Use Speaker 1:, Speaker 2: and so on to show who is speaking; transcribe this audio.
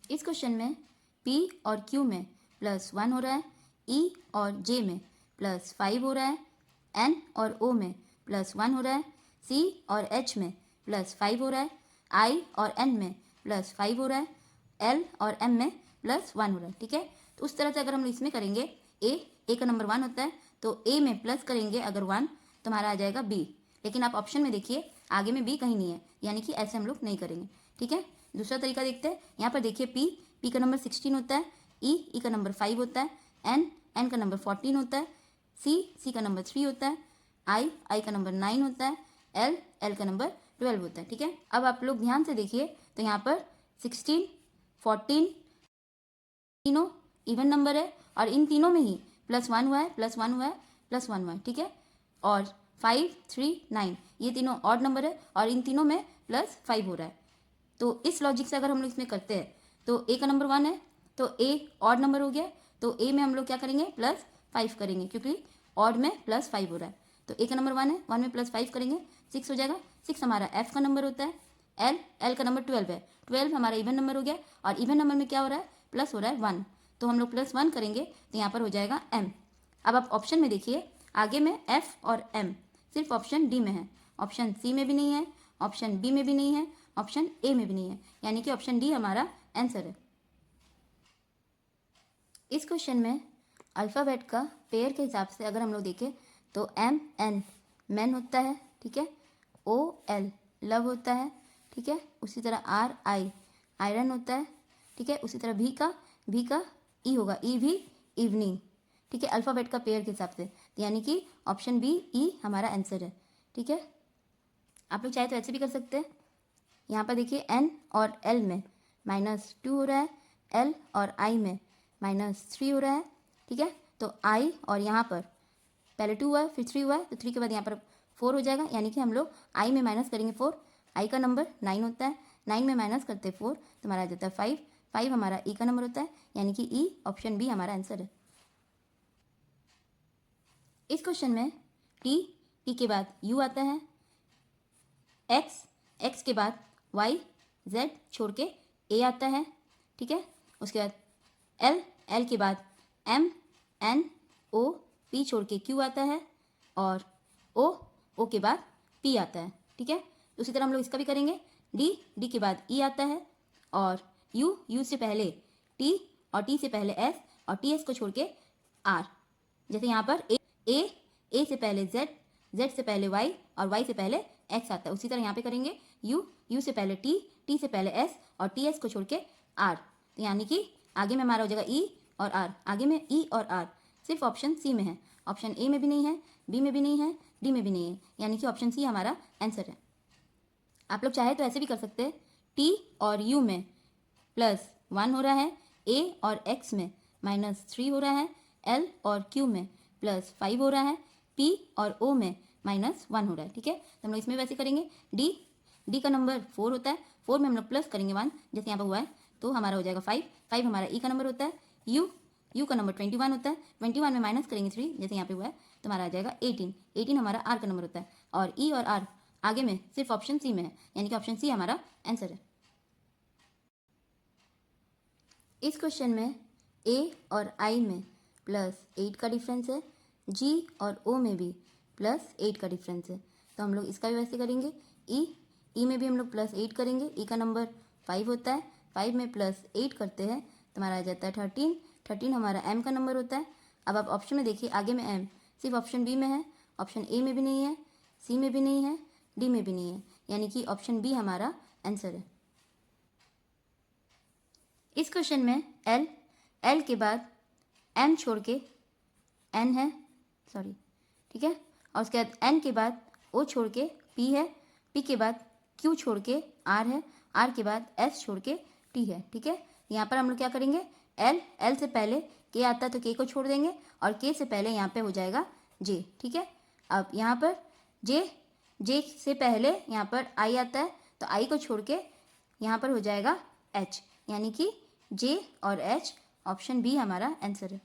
Speaker 1: इस क्वेश्चन में P और Q में +1 हो रहा है, E और J में +5 हो रहा है, N और O में +1 हो रहा है, C और H में +5 हो रहा है, I और N में +5 हो रहा है, L और M में +1 हो रहा है। ठीक है, तो उस तरह से अगर हम इसमें करेंगे A का नंबर 1 होता है, तो A में प्लस करेंगे अगर 1 तो हमारा आ जाएगा B। लेकिन आप ऑप्शन में देखिए आगे में B कहीं नहीं है, यानी कि ऐसे हम लोग नहीं करेंगे। ठीक है, दूसरा तरीका देखते हैं। यहाँ पर देखिए P का नंबर 16 होता है, E का नंबर 5 होता है, N का नंबर 14 होता है, C का नंबर 3 होता है, I का नंबर 9 होता है, L का नंबर 12 होता है। ठीक है, अब आप लोग ध्यान से देखिए तो यहाँ पर 16, 14 तीनों इवन नंबर है और इन तीनों में ही +1 हुआ है, +1 हुआ है, +1 हुआ है। ठीक है, और 5, 3, 9 ये तीनों ऑड नंबर है और इन तीनों में +5 हो रहा है। तो इस लॉजिक से अगर हम लोग इसमें करते हैं तो A का नंबर 1 है तो A ऑड नंबर हो गया, तो A में हम लोग क्या करेंगे +5 करेंगे क्योंकि ऑड में +5 हो रहा है। तो A का नंबर 1 है, 1 में +5 करेंगे 6 हो जाएगा। 6 हमारा F का नंबर होता है, L का नंबर 12 है, 12 हमारा इवन नंबर हो गया और इवन नंबर में क्या हो रहा है प्लस हो रहा है 1, तो हम लोग +1 करेंगे तो यहाँ पर हो जाएगा M। अब आप ऑप्शन में देखिए आगे में F और M सिर्फ ऑप्शन डी में है, ऑप्शन सी में भी नहीं है, ऑप्शन बी में भी नहीं है, ऑप्शन ए में भी नहीं है, यानी कि ऑप्शन डी हमारा आंसर है। इस क्वेश्चन में अल्फ़ाबेट का पेयर के हिसाब से अगर हम लोग देखें तो MN मैन होता है, ठीक है, OL लव होता है, ठीक है, उसी तरह RI आयरन होता है, ठीक है, उसी तरह भी का ई होगा, ई भी इवनिंग। ठीक है, अल्फ़ाबेट का पेयर के हिसाब से, यानी कि ऑप्शन बी ई हमारा आंसर है। ठीक है, आप लोग चाहे तो ऐसे भी कर सकते हैं। यहाँ पर देखिए N और L में -2 हो रहा है, L और I में -3 हो रहा है। ठीक है, तो I और यहाँ पर पहले 2 हुआ है फिर 3 हुआ है, तो 3 के बाद यहाँ पर 4 हो जाएगा, यानी कि हम लोग I में माइनस करेंगे 4। I का नंबर 9 होता है, 9 में माइनस करते 4 तो हमारा आ जाता है 5। 5 हमारा E का नंबर होता है, यानी कि E ऑप्शन बी हमारा आंसर है। इस क्वेश्चन में T के बाद U आता है, X के बाद Y Z छोड़ के A आता है। ठीक है, उसके बाद L के बाद M N O P छोड़ के Q आता है और O के बाद P आता है। ठीक है, उसी तरह हम लोग इसका भी करेंगे। D के बाद E आता है और U से पहले T और T से पहले S और TS को छोड़ के R। जैसे यहाँ पर A से पहले Z से पहले Y और Y से पहले X आता है, उसी तरह यहाँ पे करेंगे U से पहले T से पहले S और TS को छोड़ के R। तो यानी कि आगे में हमारा हो जाएगा E और R, आगे में E और R सिर्फ ऑप्शन सी में है, ऑप्शन ए में भी नहीं है, बी में भी नहीं है, डी में भी नहीं है, यानी कि ऑप्शन सी हमारा आंसर है। आप लोग चाहे तो ऐसे भी कर सकते हैं, T और U में +1 हो रहा है, A और X में -3 हो रहा है, L और Q में +5 हो रहा है, P और O में -1 हो रहा है। ठीक है, तो हम लोग इसमें वैसे करेंगे। D का नंबर 4 होता है, 4 में हम लोग प्लस करेंगे 1 जैसे यहाँ पर हुआ है, तो हमारा हो जाएगा 5 हमारा E का नंबर होता है। U का नंबर 21 होता है, 21 में माइनस करेंगे 3 जैसे यहाँ पे हुआ है, तो हमारा आ जाएगा 18 हमारा R का नंबर होता है और E और R आगे में सिर्फ ऑप्शन सी में है, यानी कि ऑप्शन सी हमारा आंसर है। इस क्वेश्चन में A और I में +8 का डिफरेंस है, G और O में भी +8 का डिफरेंस है, तो हम लोग इसका भी वैसे करेंगे। E में भी हम लोग +8 करेंगे, E का नंबर 5 होता है, 5 में +8 करते हैं तो हमारा आ जाता है 13 हमारा M का नंबर होता है। अब आप ऑप्शन में देखिए आगे में M सिर्फ ऑप्शन बी में है, ऑप्शन ए में भी नहीं है, सी में भी नहीं है, डी में भी नहीं है, यानी कि ऑप्शन बी हमारा आंसर है। इस क्वेश्चन में L के बाद M छोड़ के N है, सॉरी, ठीक है, और उसके बाद N के बाद O छोड़ के P है, P के बाद Q छोड़ के R है, R के बाद S छोड़ के T है। ठीक है, यहाँ पर हम लोग क्या करेंगे, L से पहले K आता है तो K को छोड़ देंगे और K से पहले यहाँ पे हो जाएगा J। ठीक है, अब यहाँ पर J से पहले यहाँ पर I आता है तो I को छोड़ के यहाँ पर हो जाएगा H, यानी कि J और H ऑप्शन बी हमारा आंसर है।